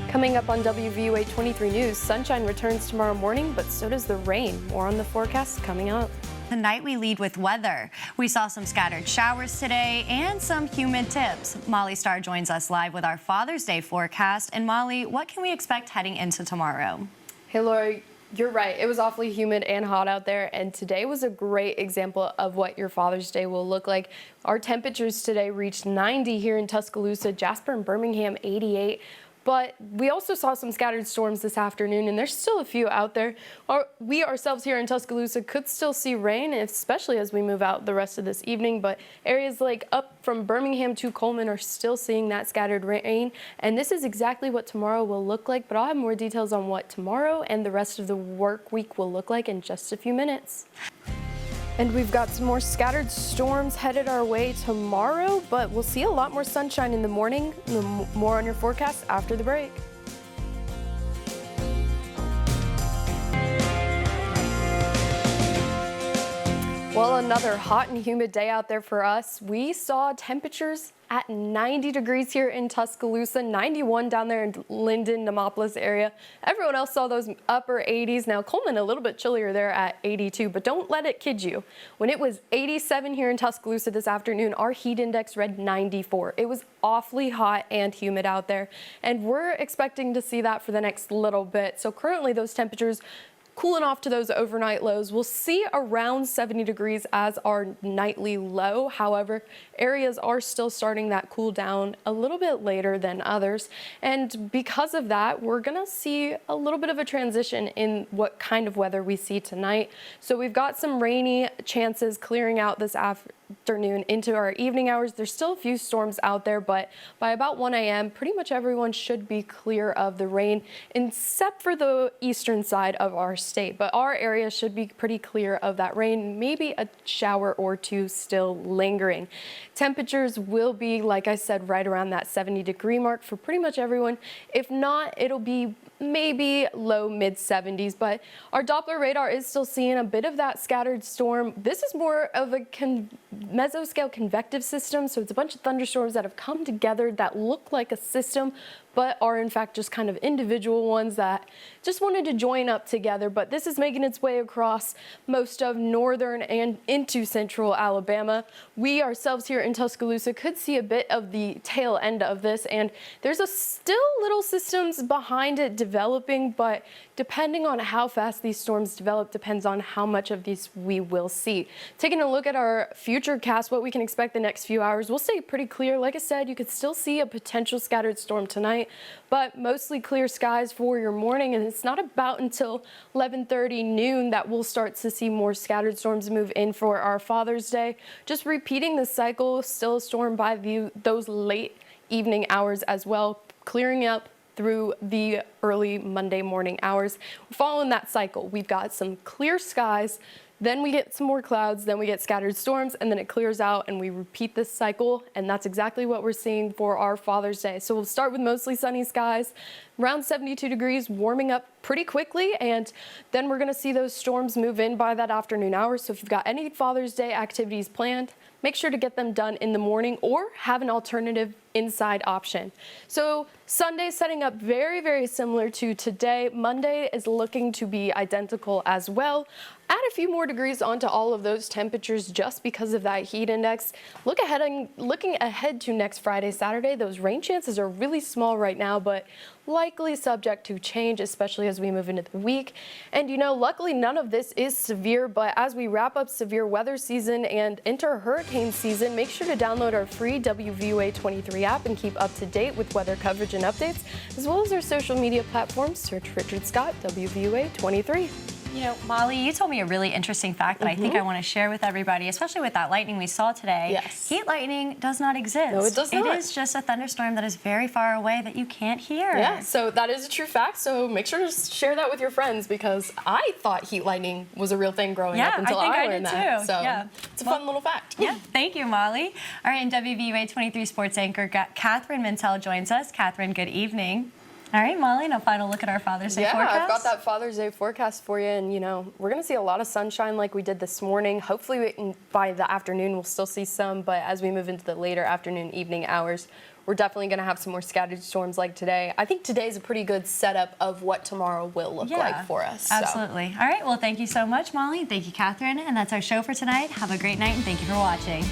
Coming up on WVUA 23 News, sunshine returns tomorrow morning, but so does the rain. More on the forecast coming up. Tonight we lead with weather. We saw some scattered showers today and some humid temps. Molly Starr joins us live with our Father's Day forecast. And Molly, what can we expect heading into tomorrow? Hey, Laura, you're right. It was awfully humid and hot out there, and today was a great example of what your Father's Day will look like. Our temperatures today reached 90 here in Tuscaloosa, Jasper and Birmingham 88. But we also saw some scattered storms this afternoon, and there's still a few out there. We ourselves here in Tuscaloosa could still see rain, especially as we move out the rest of this evening. But areas like up from Birmingham to Coleman are still seeing that scattered rain. And this is exactly what tomorrow will look like. But I'll have more details on what tomorrow and the rest of the work week will look like in just a few minutes. And we've got some more scattered storms headed our way tomorrow, but we'll see a lot more sunshine in the morning. More on your forecast after the break. Well, another hot and humid day out there for us. We saw temperatures at 90 degrees here in Tuscaloosa, 91 down there in Linden, Demopolis area. Everyone else saw those upper 80s. Now Coleman a little bit chillier there at 82, but don't let it kid you. When it was 87 here in Tuscaloosa this afternoon, our heat index read 94. It was awfully hot and humid out there, and we're expecting to see that for the next little bit. So currently those temperatures cooling off to those overnight lows. We'll see around 70 degrees as our nightly low. However, areas are still starting that cool down a little bit later than others. And because of that, we're gonna see a little bit of a transition in what kind of weather we see tonight. So we've got some rainy chances clearing out this afternoon into our evening hours. There's still a few storms out there, but by about 1 a.m., pretty much everyone should be clear of the rain, except for the eastern side of our state. But our area should be pretty clear of that rain, maybe a shower or two still lingering. Temperatures will be, like I said, right around that 70-degree mark for pretty much everyone. If not, it'll be maybe low mid 70s, but our Doppler radar is still seeing a bit of that scattered storm. This is more of a mesoscale convective system, so it's a bunch of thunderstorms that have come together that look like a system, but are in fact just kind of individual ones that just wanted to join up together. But this is making its way across most of northern and into central Alabama. We ourselves here in Tuscaloosa could see a bit of the tail end of this, and there's still little systems behind it developing, but depending on how fast these storms develop depends on how much of these we will see. Taking a look at our future cast, what we can expect the next few hours, we'll stay pretty clear. Like I said, you could still see a potential scattered storm tonight, but mostly clear skies for your morning, and it's not about until 11:30 noon that we'll start to see more scattered storms move in for our Father's Day. Just repeating the cycle, still a storm by those late evening hours as well, clearing up through the early Monday morning hours. Following that cycle, we've got some clear skies, then we get some more clouds, then we get scattered storms, and then it clears out and we repeat this cycle, and that's exactly what we're seeing for our Father's Day. So we'll start with mostly sunny skies, around 72 degrees, warming up pretty quickly, and then we're gonna see those storms move in by that afternoon hour. So if you've got any Father's Day activities planned, make sure to get them done in the morning or have an alternative inside option. So Sunday setting up very, very similar to today. Monday is looking to be identical as well. Add a few more degrees onto all of those temperatures just because of that heat index. Looking ahead to next Friday, Saturday, those rain chances are really small right now, but likely subject to change, especially as we move into the week. And luckily none of this is severe, but as we wrap up severe weather season and enter hurricane season, make sure to download our free WVUA 23 app and keep up to date with weather coverage and updates, as well as our social media platforms. Search Richard Scott, WVUA 23. Molly, you told me a really interesting fact that I think I want to share with everybody, especially with that lightning we saw today. Yes. Heat lightning does not exist. No, it does not. It is just a thunderstorm that is very far away that you can't hear. Yeah, so that is a true fact. So make sure to share that with your friends, because I thought heat lightning was a real thing growing up until I learned that. Too. So yeah. It's a fun little fact. Yeah, thank you, Molly. All right, and WVUA 23 sports anchor Catherine Mintel joins us. Catherine, good evening. All right, Molly, and a final look at our Father's Day forecast. Yeah, I've got that Father's Day forecast for you, and we're going to see a lot of sunshine like we did this morning. Hopefully by the afternoon we'll still see some, but as we move into the later afternoon, evening hours, we're definitely going to have some more scattered storms like today. I think today's a pretty good setup of what tomorrow will look like for us. So. Absolutely. All right. Well, thank you so much, Molly. Thank you, Catherine. And that's our show for tonight. Have a great night, and thank you for watching.